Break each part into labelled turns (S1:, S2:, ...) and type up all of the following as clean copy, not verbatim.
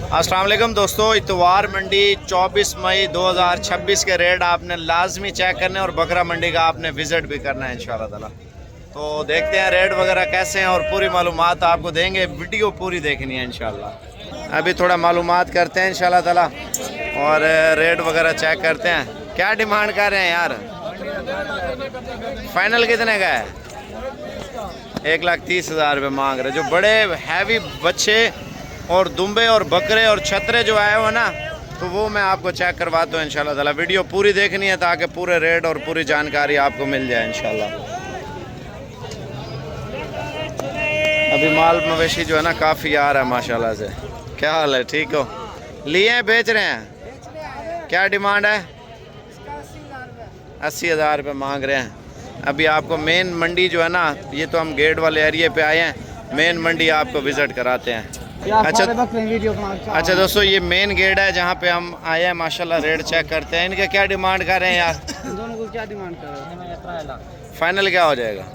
S1: अस्सलाम वालेकुम दोस्तों, इतवार मंडी 24 मई 2026 के रेट आपने लाजमी चेक करने और बकरा मंडी का आपने विज़िट भी करना है इंशाल्लाह ताला। तो देखते हैं रेट वगैरह कैसे हैं और पूरी मालूमात आपको देंगे, वीडियो पूरी देखनी है इंशाल्लाह। अभी थोड़ा मालूमात करते हैं इंशाल्लाह ताला और रेट वगैरह चेक करते हैं। क्या डिमांड कर रहे हैं यार? फाइनल कितने का है? 1,30,000 रुपये मांग रहे। जो बड़े हैवी बच्चे और दुम्बे और बकरे और छतरे जो आए हो ना, तो वो मैं आपको चेक करवाता हूँ इंशाल्लाह ताला। वीडियो पूरी देखनी है ताकि पूरे रेट और पूरी जानकारी आपको मिल जाए इंशाल्लाह। अभी माल मवेशी जो है ना काफ़ी आ रहा है माशाल्लाह से। क्या हाल है? ठीक हो? लिए हैं, बेच रहे हैं? क्या डिमांड है? 80,000 रुपये मांग रहे हैं। अभी आपको मेन मंडी जो है ना, ये तो हम गेट वाले एरिए पे आए हैं, मेन मंडी आपको विज़िट कराते हैं। अच्छा दोस्तों, ये मेन गेट है जहाँ पे हम आए हैं माशाल्लाह। रेट चेक करते हैं। इनके क्या डिमांड कर रहे हैं यार?
S2: दोनों को क्या डिमांड कर रहे हैं?
S1: फाइनल क्या हो जाएगा?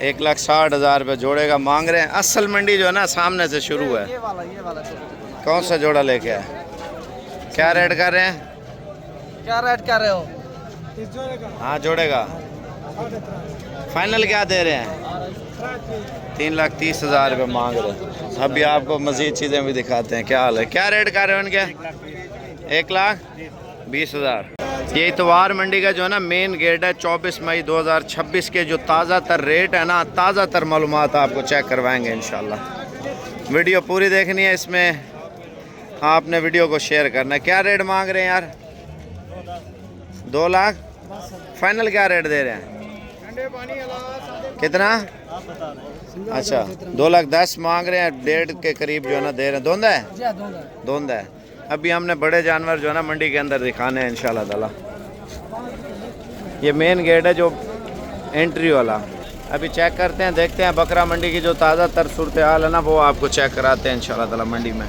S1: 1,60,000 रुपये जोड़े का मांग रहे हैं। असल मंडी जो है ना सामने से शुरू है।
S2: ये वाला
S1: कौन सा जोड़ा लेके आए? क्या रेट कर रहे हैं?
S2: क्या रेट कर रहे हो?
S1: हाँ जोड़ेगा। फाइनल क्या दे रहे हैं? 3,30,000 रुपये मांग रहे हैं। अभी आपको मज़ीद चीज़ें भी दिखाते हैं। क्या हाल है? क्या रेट कर रहे हैं उनके? 1,20,000। ये इतवार मंडी का जो है ना मेन गेट है। 24 मई 2026 के जो ताज़ा तर रेट है ना, ताज़ा तर मालूमात आपको चेक करवाएंगे इंशाल्लाह। वीडियो पूरी देखनी है, इसमें आपने वीडियो को शेयर करना है। क्या रेट मांग रहे हैं यार? 2 लाख। फाइनल क्या रेट दे रहे हैं? कितना? अच्छा 2,10,000 मांग रहे हैं। 1.5 के करीब जो है ना दे रहे हैं। धुंध है? धुंध है। अभी हमने बड़े जानवर जो है ना मंडी के अंदर दिखाने हैं इंशाल्लाह ताला। ये मेन गेट है जो एंट्री वाला। अभी चेक करते हैं, देखते हैं बकरा मंडी की जो ताज़ा तर सूरत हाल है ना, वो आपको चेक कराते हैं इंशाल्लाह ताला मंडी में।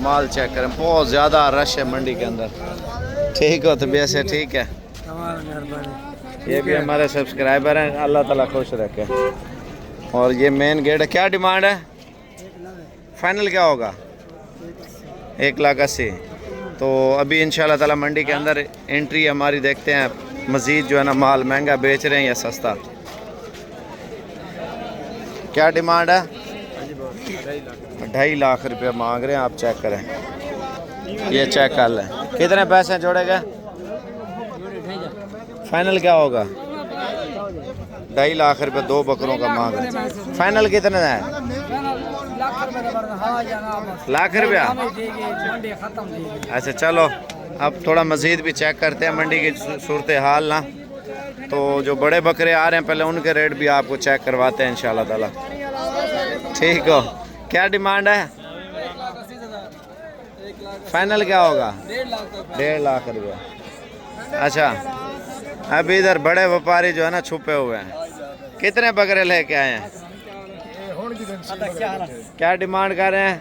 S1: माल चेक करें, बहुत ज़्यादा रश है मंडी के अंदर। ठीक हो? तो वैसे ठीक है। ये भी हमारे सब्सक्राइबर हैं, अल्लाह ताला खुश रखे। और ये मेन गेट है। क्या डिमांड है? फाइनल क्या होगा? 1,80,000। तो अभी इंशाल्लाह ताला मंडी के अंदर एंट्री हमारी देखते हैं, मज़ीद जो है ना माल महंगा बेच रहे हैं या सस्ता। क्या डिमांड है? 2.5 लाख रुपये मांग रहे हैं। आप चेक करें, ये चेक कर लें। कितने पैसे जोड़ेगा? फाइनल क्या होगा? 2.5 लाख रुपये 2 बकरों का मांग रहे हैं। फाइनल कितने है? लाख रुपया। अच्छा चलो, अब थोड़ा मज़ीद भी चेक करते हैं मंडी की सूरत हाल ना। तो जो बड़े बकरे आ रहे हैं पहले उनके रेट भी आपको चेक करवाते हैं इंशाल्लाह ताला। ठीक हो? क्या डिमांड है? फाइनल क्या होगा? 1.5 लाख रुपया। अच्छा, अभी इधर बड़े व्यापारी जो है ना छुपे हुए हैं। कितने बकरे लेके आए हैं? क्या डिमांड कर रहे हैं?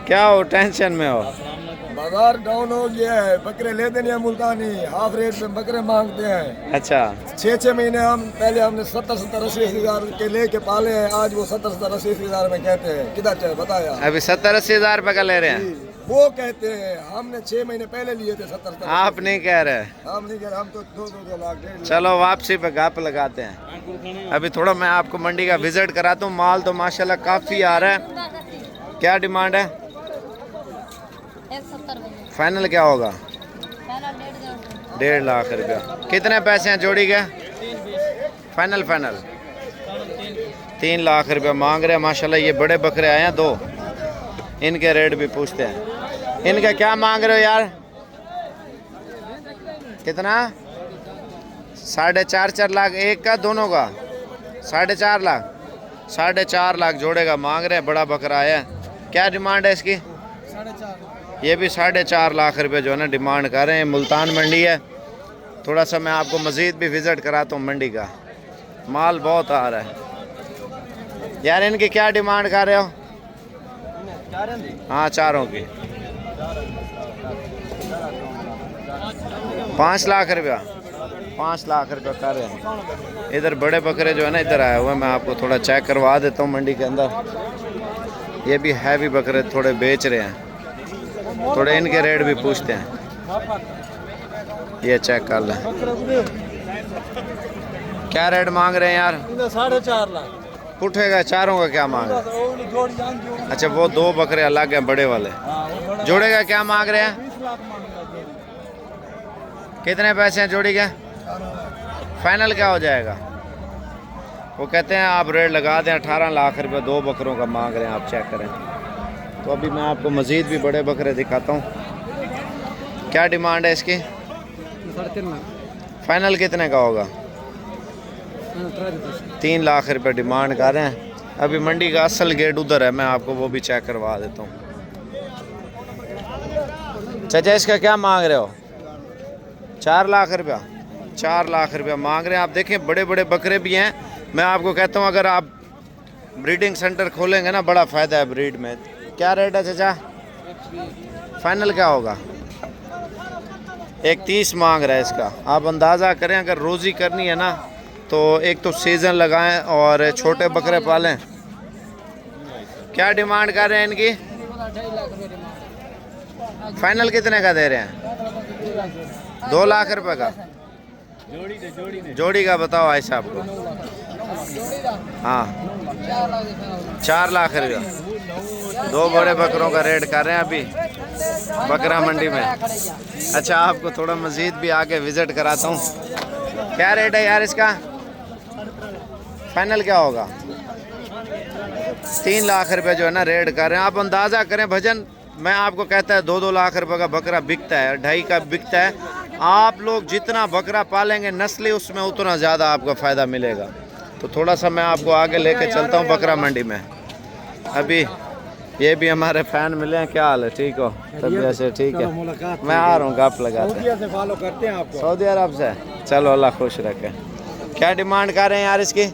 S1: क्या हो, टेंशन में हो?
S3: बाजार डाउन हो गया है, बकरे लेते नहीं है मुल्तानी, हाफ रेट में बकरे मांगते हैं।
S1: अच्छा
S3: 6 महीने हम पहले हमने 70-80 हज़ार के लेके पाले हैं, आज वो 70-80 हज़ार में कहते हैं। किधर चाहे बताया?
S1: अभी 70-80 हज़ार रुपये का ले रहे हैं।
S3: वो कहते हैं, हमने 6 महीने पहले लिए थे 70।
S1: आप नहीं कह रहे?
S3: हम नहीं कह रहे, हम तो 2 लाख 1.5 लाख।
S1: चलो वापसी पे गप लगाते हैं। अभी थोड़ा मैं आपको मंडी का विजिट कराता हूँ। माल तो माशाल्लाह काफ़ी आ रहा है। क्या डिमांड है?
S4: 170।
S1: फाइनल क्या होगा? 1.5 लाख रुपया। कितने पैसे हैं जोड़ी के? फाइनल 3 लाख रुपया मांग रहे हैं माशाल्लाह। ये बड़े बकरे आए हैं 2, इनके रेट भी पूछते हैं। इनका क्या मांग रहे हो यार? कितना? 4.5 लाख एक का, दोनों का 4.5 लाख। 4.5 लाख जोड़े का मांग रहे हैं। बड़ा बकरा आया है। क्या डिमांड है इसकी?
S2: 4.5।
S1: ये भी 4.5 लाख रुपए जो है ना डिमांड कर रहे हैं। मुल्तान मंडी है। थोड़ा सा मैं आपको मज़ीद भी विज़िट कराता हूँ मंडी का। माल बहुत आ रहा है यार। इनकी क्या डिमांड कर रहे हो? हाँ चारों की 5 लाख रुपया। 5 लाख रुपये कर रहे हैं। इधर बड़े बकरे जो है ना इधर आए हुए हैं, मैं आपको थोड़ा चेक करवा देता हूँ मंडी के अंदर। ये भी हैवी बकरे थोड़े बेच रहे हैं, थोड़े इनके रेट भी पूछते हैं। ये चेक कर लें क्या रेट मांग रहे हैं यार।
S2: 4.5 लाख
S1: पुठे का चारों का क्या मांग रहे हैं? अच्छा वो 2 बकरे अलग हैं बड़े वाले। जोड़े का क्या मांग रहे हैं? कितने पैसे हैं जोड़ी के? फाइनल क्या हो जाएगा? वो कहते हैं आप रेट लगा दें 18 लाख रुपए 2 बकरों का मांग रहे हैं। आप चेक करें। तो अभी मैं आपको मज़ीद भी बड़े बकरे दिखाता हूँ। क्या डिमांड है इसकी?
S2: 3.5 लाख
S1: फाइनल कितने का होगा? 3 लाख रुपए डिमांड कर रहे हैं। अभी मंडी का असल गेट उधर है, मैं आपको वो भी चेक करवा देता हूँ। चाचा इसका क्या मांग रहे हो? 4 लाख रुपया। 4 लाख रुपया मांग रहे हैं। आप देखें बड़े बड़े बकरे भी हैं। मैं आपको कहता हूँ अगर आप ब्रीडिंग सेंटर खोलेंगे ना बड़ा फ़ायदा है ब्रीड में। क्या रेट है चाचा? फाइनल क्या होगा? 1.30 मांग रहा है इसका। आप अंदाज़ा करें अगर रोज़ी करनी है ना तो एक तो सीज़न लगाएं और छोटे बकरे पालें। क्या डिमांड कर रहे हैं इनकी? फाइनल कितने का दे रहे हैं? 2 लाख रुपए का जोड़ी का बताओ भाई साहब को। हाँ 4 लाख रुपया 2 बड़े बकरों का रेट कर रहे हैं अभी बकरा मंडी में। अच्छा आपको थोड़ा मज़ीद भी आके विज़िट कराता हूँ। क्या रेट है यार इसका? फाइनल क्या होगा? 3 लाख रुपए जो है ना रेट कर रहे हैं। आप अंदाज़ा करें भजन, मैं आपको कहता है 2-2 लाख रुपए का बकरा बिकता है, 2.5 का बिकता है। आप लोग जितना बकरा पालेंगे नस्ली उसमें उतना ज़्यादा आपको फ़ायदा मिलेगा। तो थोड़ा सा मैं आपको आगे लेके चलता हूँ बकरा मंडी में। अभी ये भी हमारे फ़ैन मिले हैं। क्या हाल है? ठीक हो? तबीयत से ठीक है? मैं आ रहा हूँ गप लगाते हैं।
S2: फॉलो करते हैं आपको।
S1: सऊदी अरब से? चलो अल्लाह खुश रखे। क्या डिमांड कर रहे हैं यार इसकी?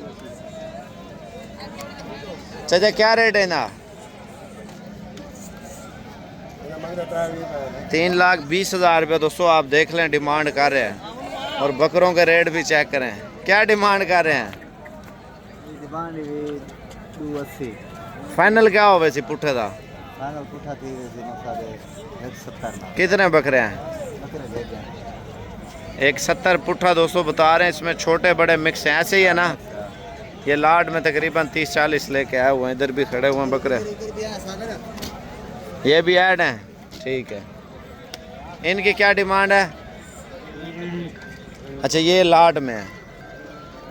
S1: चाचा क्या रेट है ना? 3,20,000 रुपये। दोस्तों आप देख लें डिमांड कर रहे हैं और बकरों के रेट भी चेक करें। क्या डिमांड कर रहे हैं?
S2: डिमांड 280।
S1: फाइनल क्या हो वैसे पुठे का?
S2: फाइनल पुठा 170।
S1: कितने बकरे हैं? 170 पुठा दोस्तों बता रहे हैं। इसमें छोटे बड़े मिक्स हैं, ऐसे ही है ना? ये लाड में तकरीबन 30-40 लेके आए हुए हैं। इधर भी खड़े हुए हैं बकरे, ये भी ऐड हैं। ठीक है, इनकी क्या डिमांड है? अच्छा ये लाड में है।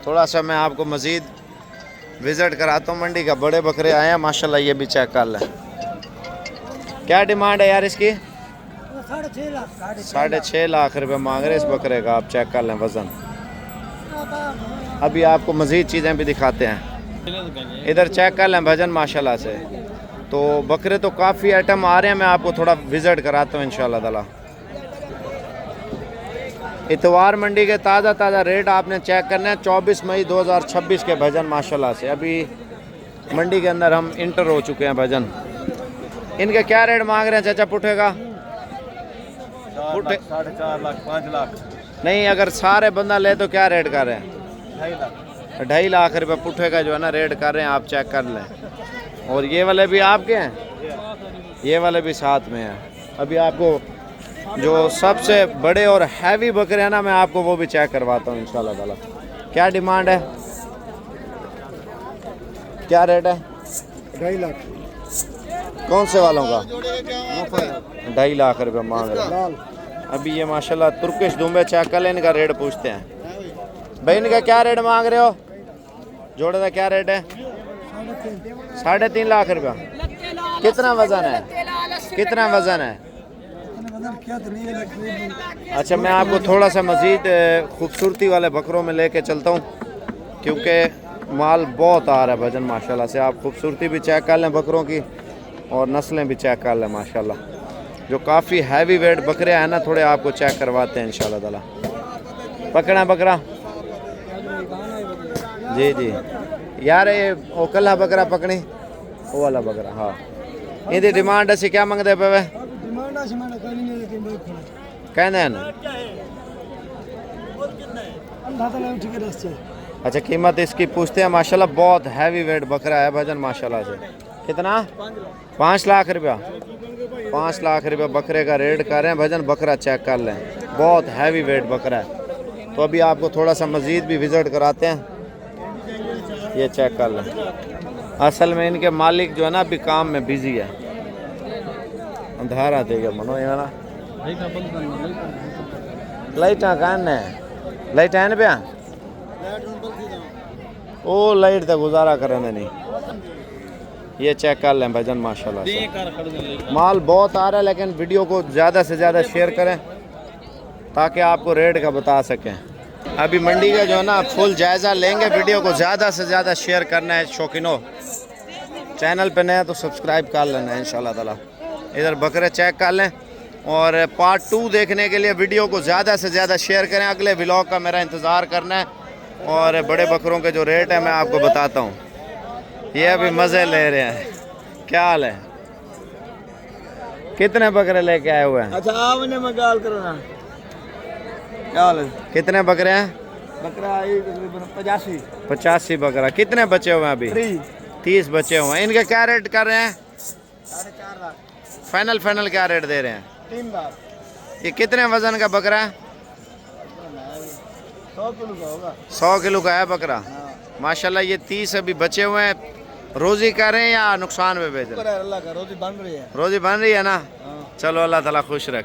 S1: थोड़ा सा मैं आपको मज़ीद विज़िट कराता हूँ मंडी का। बड़े बकरे आए हैं माशाल्लाह, ये भी चेक कर लें। क्या डिमांड है यार इसकी? 6.5 लाख रुपए मांग रहे इस बकरे का। आप चेक कर लें वज़न। अभी आपको मज़ीद चीज़ें भी दिखाते हैं। इधर चेक कर लें भजन माशाल्लाह से। तो बकरे तो काफ़ी आइटम आ रहे हैं, मैं आपको थोड़ा विज़िट कराता हूँ इंशाल्लाह ताला। इतवार मंडी के ताज़ा रेट आपने चेक करना है। 24 मई 2026 के भजन माशाल्लाह से। अभी मंडी के अंदर हम इंटर हो चुके हैं भजन। इनके क्या रेट मांग रहे हैं चाचा पुठे का? पुठे
S2: 4.5 लाख 5 लाख
S1: नहीं, अगर सारे बंदा ले तो क्या रेट कर रहे हैं? 2.5 लाख रुपये पुठे का जो है ना रेट कर रहे हैं। आप चेक कर लें। और ये वाले भी आपके हैं, ये वाले भी साथ में हैं। अभी आपको जो सबसे बड़े और हैवी बकरे हैं ना मैं आपको वो भी चेक करवाता हूँ इंशाल्लाह ताला। क्या डिमांड है? क्या रेट है?
S3: 2.5 लाख।
S1: कौन से वालों का? 2.5 लाख रुपये मांग रहे हैं। अभी ये माशाल्लाह तुर्किश दुम्बे चेक कर लें, इनका रेट पूछते हैं। भाई इनका क्या रेट मांग रहे हो? जोड़े का क्या रेट है? 3.5 लाख रुपया। कितना वजन है? कितना वजन है? अच्छा मैं आपको थोड़ा सा मज़ीद खूबसूरती वाले बकरों में लेके चलता हूँ क्योंकि माल बहुत आ रहा है भजन माशाल्लाह से। आप खूबसूरती भी चेक कर लें बकरों की और नस्लें भी चेक कर लें माशाल्लाह। जो काफ़ी हैवी वेट बकरे हैं ना थोड़े आपको चेक करवाते हैं इंशाल्लाह ताला। पकड़ा बकरा जी जी यार, ये वो कल्ला बकरा पकड़ी वो वाला बकरा। हाँ इहदी डिमांड असी क्या मंगते पे? कहने अच्छा, कीमत इसकी पूछते हैं। माशाल्लाह बहुत हैवी वेट बकरा है भाईजान माशाल्लाह से। कितना? 5 लाख रुपया। 5 लाख रुपया बकरे का रेट कर रहे हैं भाईजान। बकरा चेक कर लें, बहुत हैवी वेट बकरा है। तो अभी आपको थोड़ा सा मज़ीद भी विज़िट कराते हैं, ये चेक कर लें। असल में इनके मालिक जो है ना अभी काम में बिजी है। अंधारा देगा मनो ये ना लाइट कान है, लाइट है पे ओ लाइट तक गुजारा करें नहीं। ये चेक कर लें भाईजान माशाल्लाह से। माल बहुत आ रहा है, लेकिन वीडियो को ज़्यादा से ज़्यादा शेयर करें ताकि आपको रेट का बता सकें। अभी मंडी का जो है ना फुल जायज़ा लेंगे। वीडियो को ज़्यादा से ज़्यादा शेयर करना है शौकीनों। चैनल पे नए तो सब्सक्राइब कर लेना है इंशाल्लाह ताला। इधर बकरे चेक कर लें और पार्ट 2 देखने के लिए वीडियो को ज़्यादा से ज़्यादा शेयर करें। अगले व्लॉग का मेरा इंतज़ार करना है और बड़े बकरों के जो रेट है मैं आपको बताता हूँ। ये अभी मज़े ले रहे हैं। क्या हाल है? कितने बकरे लेके आए हुए हैं?
S3: अच्छा आप इन्हें मैं गाल करो ना, क्या हाल है?
S1: कितने बकरे हैं?
S3: बकरा
S1: 85 बकरा। कितने बचे हुए हैं अभी? 30 बचे हुए हैं। इनके क्या रेट कर रहे हैं?
S3: 4.5 लाख।
S1: फाइनल क्या रेट दे रहे हैं?
S3: 3 लाख।
S1: ये कितने वजन का बकरा है?
S3: 100 किलो का होगा।
S1: 100 किलो का है बकरा। माशाल्लाह। ये 30 अभी बचे हुए हैं। रोजी कर रहे हैं या नुकसान में बेच रहे हैं?
S3: अल्लाह का रोजी बन रही है।
S1: रोजी बन रही है ना। चलो अल्लाह ताला खुश रखे।